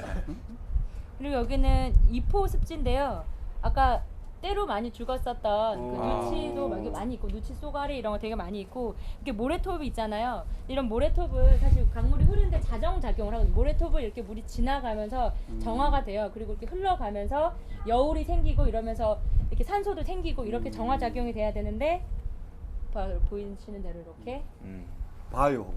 그리고 여기는 이포 습지인데요. 아까 때로 많이 죽었었던 그 누치도 많이 있고 누치 쏘가리 이런 거 되게 많이 있고 이렇게 모래톱이 있잖아요. 이런 모래톱은 사실 강물이 흐르는데 자정 작용을 하고 모래톱을 이렇게 물이 지나가면서 정화가 돼요. 그리고 이렇게 흘러가면서 여울이 생기고 이러면서 이렇게 산소도 생기고 이렇게 정화 작용이 돼야 되는데 보이시는 대로 이렇게 봐요.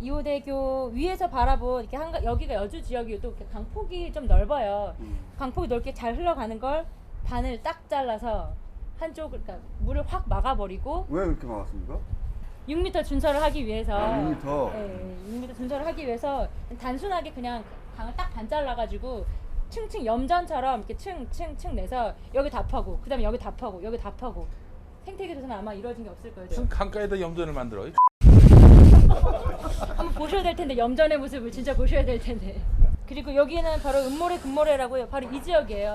2호대교 위에서 바라본 이렇게 여기가 여주 지역이 또 이렇게 강폭이 좀 넓어요. 강폭이 넓게 잘 흘러가는 걸 반을 딱 잘라서 한쪽을 그러니까 물을 확 막아버리고. 왜 그렇게 막았습니까? 6m 준설을 하기 위해서. 6m. 네, 6m 준설을 하기 위해서 단순하게 그냥 강을 딱 반 잘라가지고 층층 염전처럼 이렇게 층층층 내서 여기 답하고 그다음에 여기 답하고 여기 답하고 생태계에서는 아마 이루어진 게 없을 거예요. 무슨 강가에다 염전을 만들어? 한번 보셔야 될 텐데 염전의 모습을 진짜 보셔야 될 텐데. 그리고 여기는 바로 은모래 금모래라고요. 바로 이 지역이에요.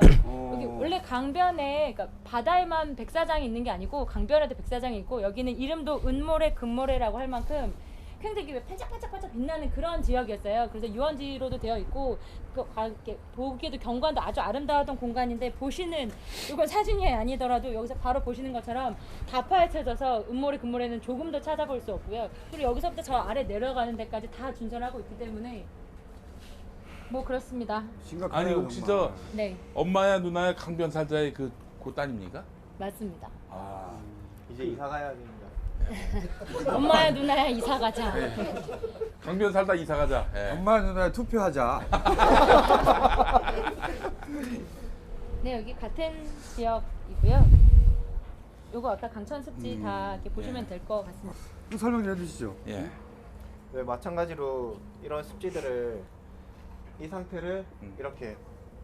여기 원래 강변에 그러니까 바다에만 백사장이 있는 게 아니고 강변에도 백사장이 있고 여기는 이름도 은모래 금모래라고 할 만큼 굉장히 반짝반짝반짝 빛나는 그런 지역이었어요. 그래서 유원지로도 되어 있고 이렇게 보기에도 경관도 아주 아름다웠던 공간인데 보시는 이건 사진이 아니더라도 여기서 바로 보시는 것처럼 다 파헤쳐져서 은모래 금모래는 조금 더 찾아볼 수 없고요. 그리고 여기서부터 저 아래 내려가는 데까지 다 준설하고 있기 때문에 뭐 그렇습니다. 아니 혹시 저 네, 엄마야 누나야 강변 살자의 그 딸입니까? 맞습니다. 아 이제 이사 가야 됩니다. 엄마야 누나야 이사 가자. 강변 살다 이사 가자. 예. 엄마 누나 투표하자. 네, 여기 같은 지역이고요. 요거 아까 강천 습지 다 이렇게 보시면 될 것 같습니다. 좀 설명 좀 해주시죠. 예. 네, 마찬가지로 이런 습지들을 이 상태를 이렇게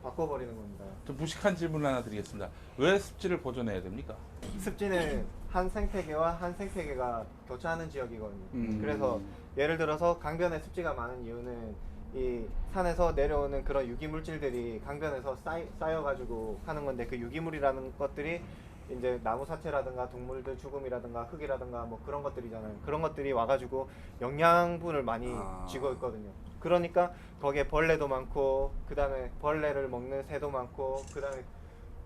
바꿔버리는 겁니다. 좀 무식한 질문 하나 드리겠습니다. 왜 습지를 보존해야 됩니까? 습지는 한 생태계와 한 생태계가 교차하는 지역이거든요. 그래서 예를 들어서 강변에 습지가 많은 이유는 이 산에서 내려오는 그런 유기 물질들이 강변에서 쌓여가지고 하는 건데 그 유기물이라는 것들이 이제 나무 사체라든가 동물들 죽음이라든가 흙이라든가 뭐 그런 것들이잖아요. 그런 것들이 와가지고 영양분을 많이 쥐고 있거든요. 그러니까 거기에 벌레도 많고 그 다음에 벌레를 먹는 새도 많고 그 다음에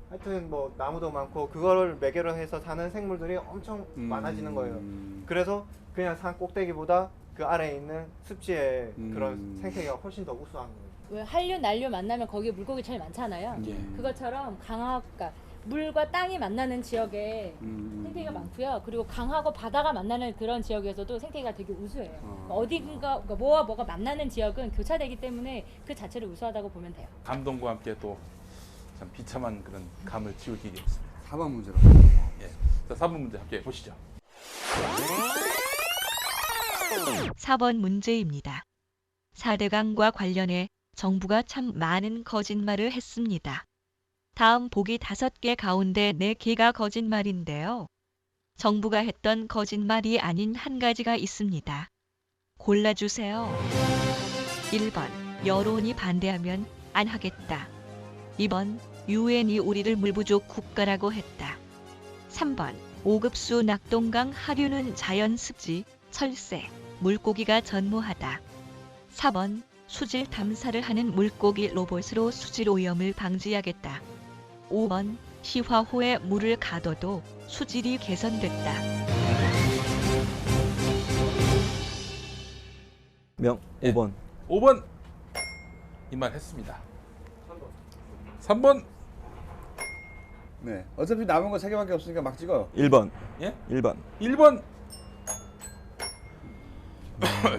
하여튼 뭐 나무도 많고 그거를 매개로 해서 사는 생물들이 엄청 많아지는 거예요. 그래서 그냥 산 꼭대기보다 그 아래에 있는 습지의 그런 생태계가 훨씬 더 우수한 거예요. 왜 한류 난류 만나면 거기에 물고기 제일 많잖아요. 예. 그것처럼 그러니까 물과 땅이 만나는 지역에 생태계가 많고요. 그리고 강하고 바다가 만나는 그런 지역에서도 생태계가 되게 우수해요. 어딘가 그러니까 뭐와 뭐가 만나는 지역은 교차되기 때문에 그 자체를 우수하다고 보면 돼요. 감동과 함께 또 참 비참한 그런 감을 지우기겠습니다. 4번 문제로. 예. 자, 4번 문제 함께 보시죠. 4번 문제입니다. 4대강과 관련해 정부가 참 많은 거짓말을 했습니다. 다음 보기 5개 가운데 4개가 거짓말인데요. 정부가 했던 거짓말이 아닌 한 가지가 있습니다. 골라주세요. 1번 여론이 반대하면 안 하겠다. 2번 유엔이 우리를 물 부족 국가라고 했다. 3번 오급수 낙동강 하류는 자연 습지, 철새, 물고기가 전무하다. 4번 수질 탐사를 하는 물고기 로봇으로 수질 오염을 방지하겠다. 5번 시화호에 물을 가둬도 수질이 개선됐다. 5번. 5번 이 말 했습니다. 3번 네. 어차피 남은 거 3개밖에 없으니까 막 찍어요. 1번. 예? 1번. 1번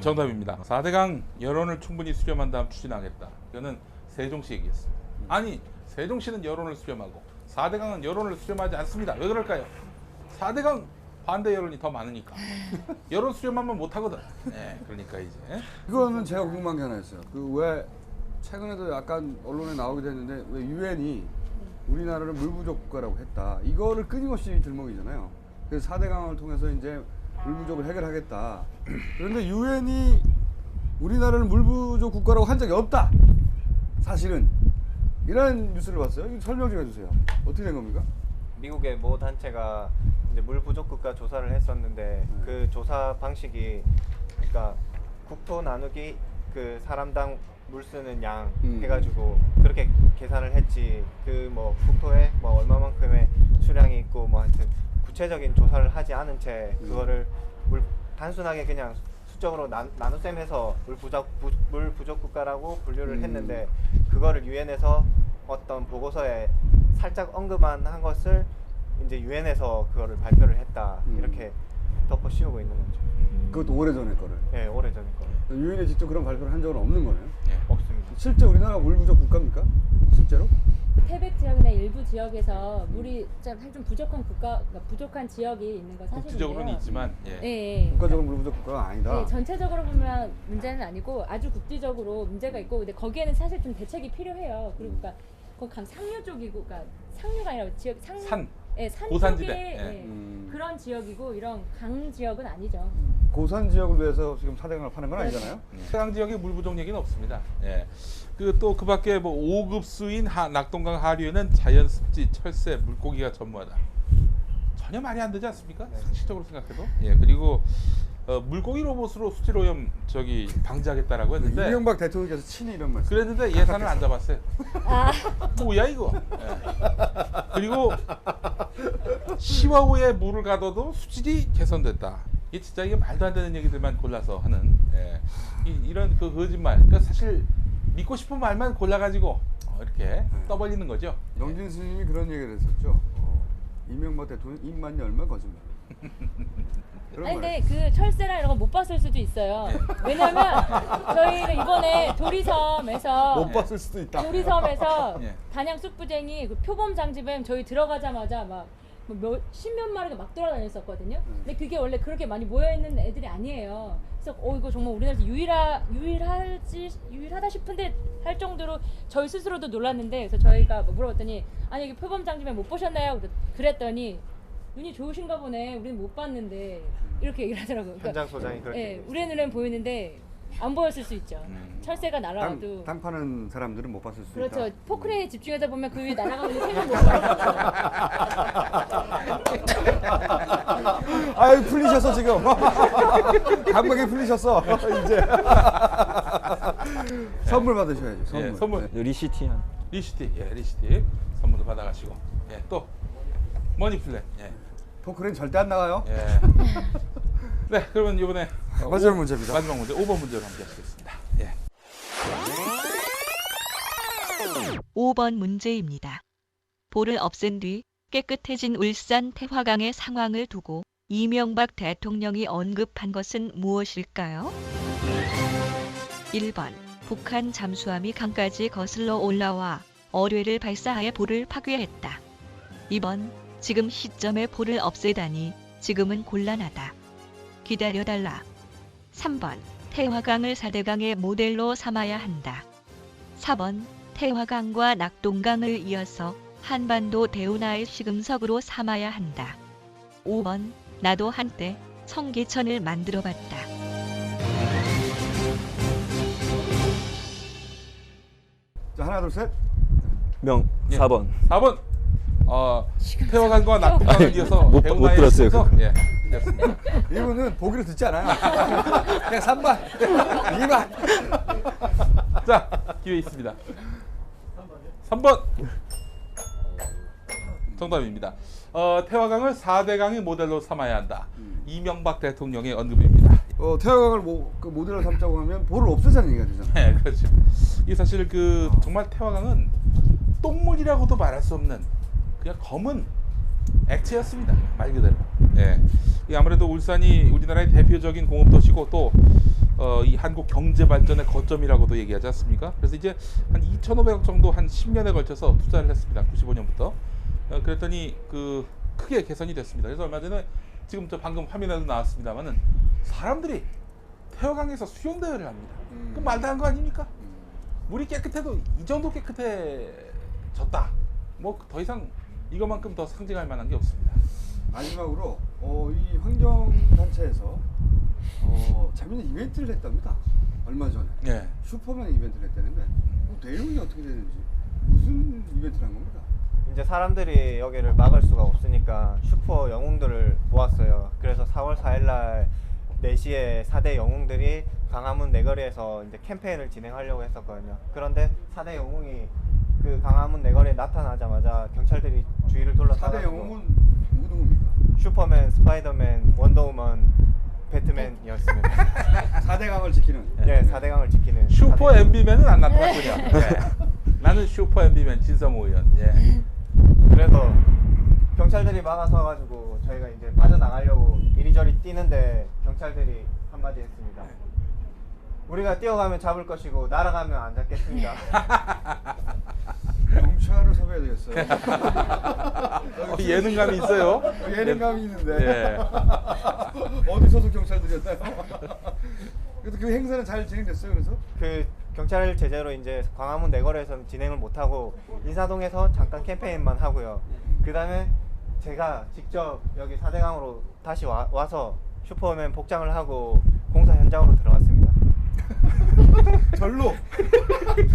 정답입니다. 4대강 여론을 충분히 수렴한 다음 추진하겠다. 이거는 세종시 얘기였습니다. 아니 세종시는 여론을 수렴하고 4대강은 여론을 수렴하지 않습니다. 왜 그럴까요? 4대강 반대 여론이 더 많으니까 여론 수렴하면 못하거든. 네, 그러니까 이제 이거는 제가 궁금한 게 하나 있어요. 그 왜 최근에도 약간 언론에 나오기도 했는데 왜 유엔이 우리나라를 물 부족 국가라고 했다. 이거를 끊임없이 들먹이잖아요. 그래서 4대강을 통해서 이제 물 부족을 해결하겠다. 그런데 유엔이 우리나라를 물 부족 국가라고 한 적이 없다. 사실은 이런 뉴스를 봤어요. 이거 설명 좀 해주세요. 어떻게 된 겁니까? 미국의 모 단체가 이제 물 부족 국가 조사를 했었는데 그 조사 방식이 그러니까 국토 나누기 그 사람당 물 쓰는 양 해가지고 그렇게 계산을 했지 그 뭐 국토에 뭐 얼마만큼의 수량이 있고 뭐 하여튼 구체적인 조사를 하지 않은 채 그거를 단순하게 그냥 수적으로 나눗셈해서 물 부족 국가라고 분류를 했는데 그거를 유엔에서 어떤 보고서에 살짝 언급한 것을 이제 유엔에서 그거를 발표를 했다 이렇게 덮어 씌우고 있는 거죠. 그것도 오래전에 거를. 예, 오래전에 거. 유엔에 직접 그런 발표를 한 적은 없는 거네요. 없습니다. 실제 우리나라 물 부족 국가입니까? 실제로? 태백 지역이나 일부 지역에서 물이 좀 부족한 그러니까 부족한 지역이 있는 건 사실인데요. 국지적으로는 있지만 예. 국가적으로 물 부족 국가가 아니다. 네, 전체적으로 보면 문제는 아니고 아주 국지적으로 문제가 있고 근데 거기에는 사실 좀 대책이 필요해요. 그리고 그러니까 거기 상류 쪽이고 그러니까 상류가 아니라 지역 산. 예, 산 고산지대. 쪽에 예. 그런 지역이고 이런 강 지역은 아니죠. 고산 지역을 위해서 지금 사대강을 파는 건 아니잖아요. 해강 지역에 물 부족 얘기는 없습니다. 예. 그 밖에 뭐 5급 수인 낙동강 하류에는 자연 습지, 철새, 물고기가 전무하다. 전혀 말이 안 되지 않습니까? 상식적으로 생각해도. 예. 그리고 물고기 로봇으로 수질 오염 방지하겠다라고 했는데 이명박 대통령께서 친히 이런 말씀. 그랬는데 예산을 안 잡았어요. 뭐야 이거? 예. 그리고 시와호에 물을 가둬도 수질이 개선됐다. 이게 진짜 이게 말도 안 되는 얘기들만 골라서 하는 이런 그 거짓말. 그러니까 사실 믿고 싶은 말만 골라가지고 이렇게 떠벌리는 거죠. 영진 스님이 그런 얘기를 했었죠. 이명박 대통령 입만이 얼마 거짓말. 아니 근데 그 철새랑 이런 거 못 봤을 수도 있어요. 왜냐면 저희가 이번에 도리섬에서 못 봤을 수도 있다. 도리섬에서 단양 쑥부쟁이 그 표범 장지뱀 저희 들어가자마자 막 십몇 마리가 막 돌아다녔었거든요. 근데 그게 원래 그렇게 많이 모여 있는 애들이 아니에요. 그래서 이거 정말 우리나라에서 유일하다 싶은데 할 정도로 저희 스스로도 놀랐는데 그래서 저희가 물어봤더니 아니 여기 표범 장지뱀 못 보셨나요? 그랬더니 눈이 좋으신가 보네. 우리는 못 봤는데 이렇게 얘기를 하더라고요. 현장 소장이 그렇게. 예, 우리 눈엔 보이는데 안 보였을 수 있죠. 철새가 날아와도. 땅 파는 사람들은 못 봤을 수 그렇죠. 있다. 포크레인에 집중하다 보면 그 위에 날아가는 새는 못 봐요. 아유 풀리셨어 지금. 감각이 풀리셨어 이제. 선물 받으셔야죠. 선물. 예, 선물. 리시티 한. 리시티. 예, 리시티. 선물도 받아가시고. 예, 또 머니플랜. 예. 포크레인 절대 안 나가요. 예. 네, 그러면 이번에 마지막 문제입니다. 마지막 문제 5번 문제로 함께 하시겠습니다. 예. 5번 문제입니다. 볼을 없앤 뒤 깨끗해진 울산 태화강의 상황을 두고 이명박 대통령이 언급한 것은 무엇일까요? 1번 북한 잠수함이 강까지 거슬러 올라와 어뢰를 발사하여 볼을 파괴했다. 2번 지금 시점에 볼을 없애다니 지금은 곤란하다. 기다려달라. 3번 태화강을 4대강의 모델로 삼아야 한다. 4번 태화강과 낙동강을 이어서 한반도 대운하의 시금석으로 삼아야 한다. 5번 나도 한때 청계천을 만들어봤다. 자 하나 둘 셋. 명 4번. 4번. 태화강과 낙동강을 이어서 못 대운하의 들었어요, 시금석. 그거. 예. 됐습니다. 이분은 보기를 듣지 않아요. 그냥 3번, 2번. 자, 기회 있습니다. 3번. 정답입니다. 태화강을 4대강의 모델로 삼아야 한다. 이명박 대통령의 언급입니다. 태화강을 그 모델로 삼자고 하면 볼을 없애자는 얘기가 되잖아요. 네, 그렇죠. 이게 사실 정말 태화강은 똥물이라고도 말할 수 없는 그냥 검은 액체였습니다. 말 그대로. 예. 아무래도 울산이 우리나라의 대표적인 공업 도시고 또 이 한국 경제 발전의 거점이라고도 얘기하지 않습니까? 그래서 이제 한 2,500억 정도 한 10년에 걸쳐서 투자를 했습니다. 95년부터. 그랬더니 크게 개선이 됐습니다. 그래서 얼마 전에 지금 방금 화면에도 나왔습니다만은 사람들이 태화강에서 수영대회를 합니다. 그 말도 안 거 아닙니까? 물이 깨끗해도 이 정도 깨끗해졌다. 뭐 더 이상 이것만큼 더 상징할 만한 게 없습니다. 마지막으로 이 환경단체에서 재밌는 이벤트를 했답니다. 얼마 전에. 예. 슈퍼맨 이벤트를 했다는데 그 내용이 어떻게 되는지 무슨 이벤트를 한 겁니다. 이제 사람들이 여기를 막을 수가 없으니까 슈퍼 영웅들을 모았어요. 그래서 4월 4일날 4시에 4대 영웅들이 강화문 내거리에서 이제 캠페인을 진행하려고 했었거든요. 그런데 4대 영웅이 그 강화문 내거리에 나타나자마자 경찰들이 주위를 둘러싸고 4대 영웅은 누구입니까? 슈퍼맨, 스파이더맨, 원더우먼, 배트맨이었습니다. 4대강을 지키는. 네, 4대강을 지키는. 슈퍼 MB맨은 안 나타났군요. 네. 나는 슈퍼 MB맨 진성호 의원. 예. 그래서 경찰들이 막아서 가지고 저희가 이제 빠져나가려고 이리저리 뛰는데 경찰들이 한마디 했습니다. 우리가 뛰어가면 잡을 것이고 날아가면 안 잡겠습니다. 경찰을 섭외해야 되겠어요. 예능감이 있어요. 예능감이 있는데. 예. 어디 소속 경찰들이었나요? 그래도 그 행사는 잘 진행됐어요. 그래서 그 경찰 제재로 이제 광화문 내거리에서는 진행을 못하고 인사동에서 잠깐 캠페인만 하고요. 그 다음에 제가 직접 여기 사대강으로 다시 와서 슈퍼맨 복장을 하고 공사 현장으로 들어갔습니다. 절로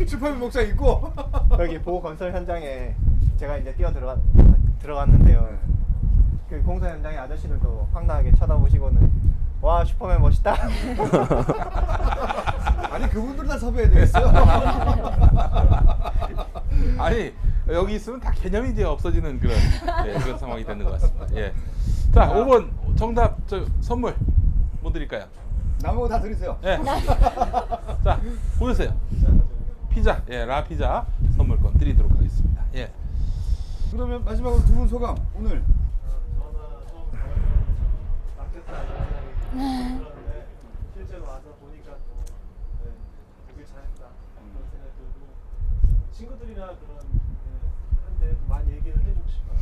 슈퍼맨 목장 입고 여기 보호 건설 현장에 제가 이제 들어갔는데요. 그 공사 현장의 아저씨들도 황당하게 쳐다보시고는 와 슈퍼맨 멋있다. 아니 그분들 다 섭외해야 되겠어요. 아니 여기 있으면 다 개념이 이제 없어지는 그런 그런 상황이 되는 것 같습니다. 예. 자, 5번 정답 저 선물 뭐 드릴까요? 나보고 다 드리세요. 예. 자, 보여주세요. 피자, 예, 라피자 선물권 드리도록 하겠습니다. 예. 그러면 마지막으로 두 분 소감 오늘. 실제로 와서 보니까 또 되게 잘했다 그런 생각이 들고 친구들이나 그런 한테 많이 얘기를 해주고 싶어요.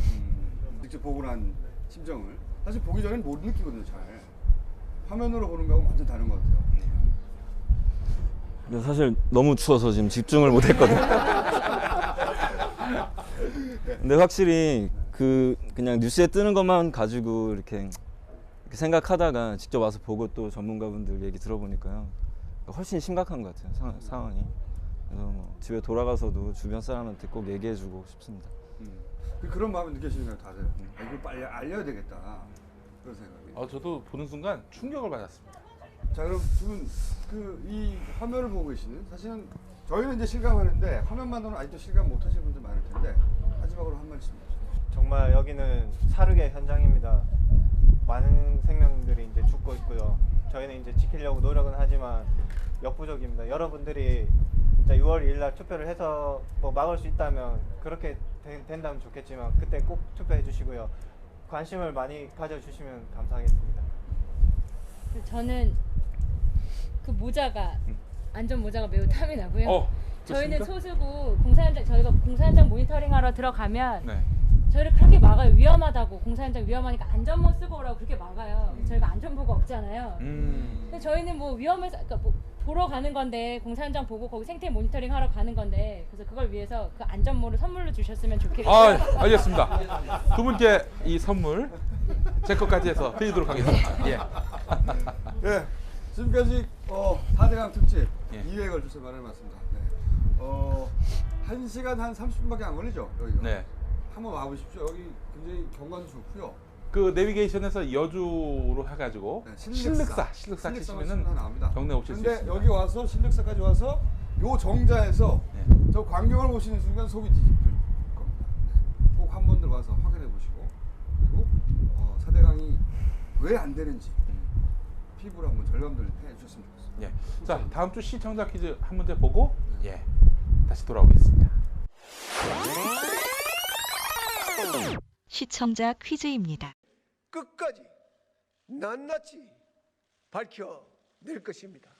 직접 보고 난 심정을 사실 보기 전엔 못 느끼거든요. 잘 화면으로 보는 거하고 완전 다른 것 같아요. 근데 사실 너무 추워서 지금 집중을 못했거든요. 근데 확실히 그냥 뉴스에 뜨는 것만 가지고 이렇게 생각하다가 직접 와서 보고 또 전문가분들 얘기 들어보니까요 훨씬 심각한 것 같아요 상황이. 그래서 뭐 집에 돌아가서도 주변 사람한테 꼭 얘기해주고 싶습니다. 그런 마음이 느껴지는 거예요, 다들. 이걸 빨리 알려야 되겠다 그런 생각이. 저도 보는 순간 충격을 받았습니다. 자, 그럼 두 분 이 화면을 보고 계시는 사실은 저희는 이제 실감하는데 화면만으로는 아직도 실감 못 하시는 분들 많을 텐데 마지막으로 한 말씀 해주세요. 정말 여기는 사륙의 현장입니다. 많은 생명들이 이제 죽고 있고요. 저희는 이제 지키려고 노력은 하지만 역부족입니다. 여러분들이 진짜 6월 2일 날 투표를 해서 뭐 막을 수 있다면 그렇게 된다면 좋겠지만 그때 꼭 투표해 주시고요. 관심을 많이 가져주시면 감사하겠습니다. 저는 그 모자가 안전 모자가 매우 탐이 나고요. 저희는 그렇습니까? 소수고 저희가 공사 현장 모니터링하러 들어가면 네. 저희를 그렇게 막아요. 위험하다고 공사 현장 위험하니까 안전모 쓰고 오라고 그렇게 막아요. 저희가 안전모가 없잖아요. 근데 저희는 뭐 위험해서 그러니까 뭐 보러 가는 건데 공사 현장 보고 거기 생태 모니터링 하러 가는 건데 그래서 그걸 위해서 그 안전모를 선물로 주셨으면 좋겠고요. 알겠습니다. 두 분께 이 선물 제 것까지 해서 드리도록 하겠습니다. 예. 예, 지금까지 4대강 특집 예. 2회에 걸쳐서 마련해봤습니다. 네. 1시간 한 30분밖에 안 걸리죠, 여기가. 네. 한번 와보십시오. 여기 굉장히 경관도 좋고요. 그 내비게이션에서 여주로 해가지고 네, 실륵사 치시면은 나옵니다. 경내 오실 수 근데 있습니다. 여기 와서 실륵사까지 와서 요 정자에서 네. 저 광경을 보시는 순간 속이 뒤집힐 겁니다. 네. 꼭 한 번들 와서 확인해 보시고 그리고 사대강이 왜 안 되는지 피부로 한번 절감들 해 주셨으면 좋겠습니다. 예. 자, 다음 주 시청자 퀴즈 한 문제 보고 예 다시 돌아오겠습니다. 시청자 퀴즈입니다. 끝까지 낱낱이 밝혀낼 것입니다.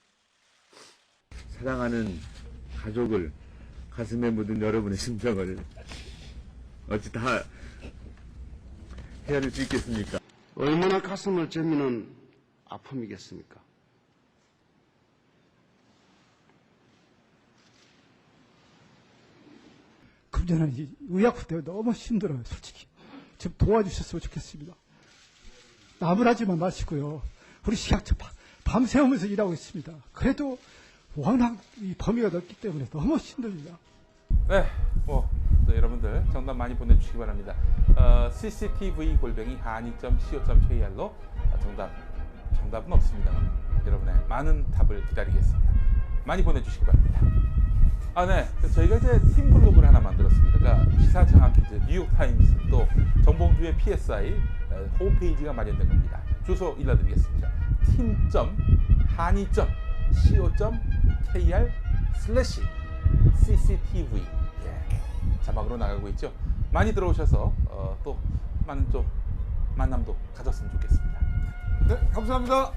사랑하는 가족을 가슴에 묻은 여러분의 심정을 어찌 다 헤아릴 수 있겠습니까? 얼마나 가슴을 저미는 아픔이겠습니까? 금전은 이 의약품 때문에 너무 힘들어요, 솔직히. 좀 도와주셨으면 좋겠습니다. 나무라지만 마시고요. 우리 시각처 밤새우면서 일하고 있습니다. 그래도 워낙 이 범위가 넓기 때문에 너무 힘듭니다. 네, 여러분들 정답 많이 보내주시기 바랍니다. cctv@hani.co.kr로 정답은 없습니다. 여러분의 많은 답을 기다리겠습니다. 많이 보내주시기 바랍니다. 네, 저희가 이제 팀 블로그를 하나 만들었습니다. 그러니까 시사 장학 퀴즈, 뉴욕타임스 또 정봉주의 PSI 홈페이지가 마련된 겁니다. 주소 일러드리겠습니다. team.hani.co.kr/cctv 자막으로 나가고 있죠. 많이 들어오셔서 또 많은 좀 만남도 가졌으면 좋겠습니다. 네, 감사합니다.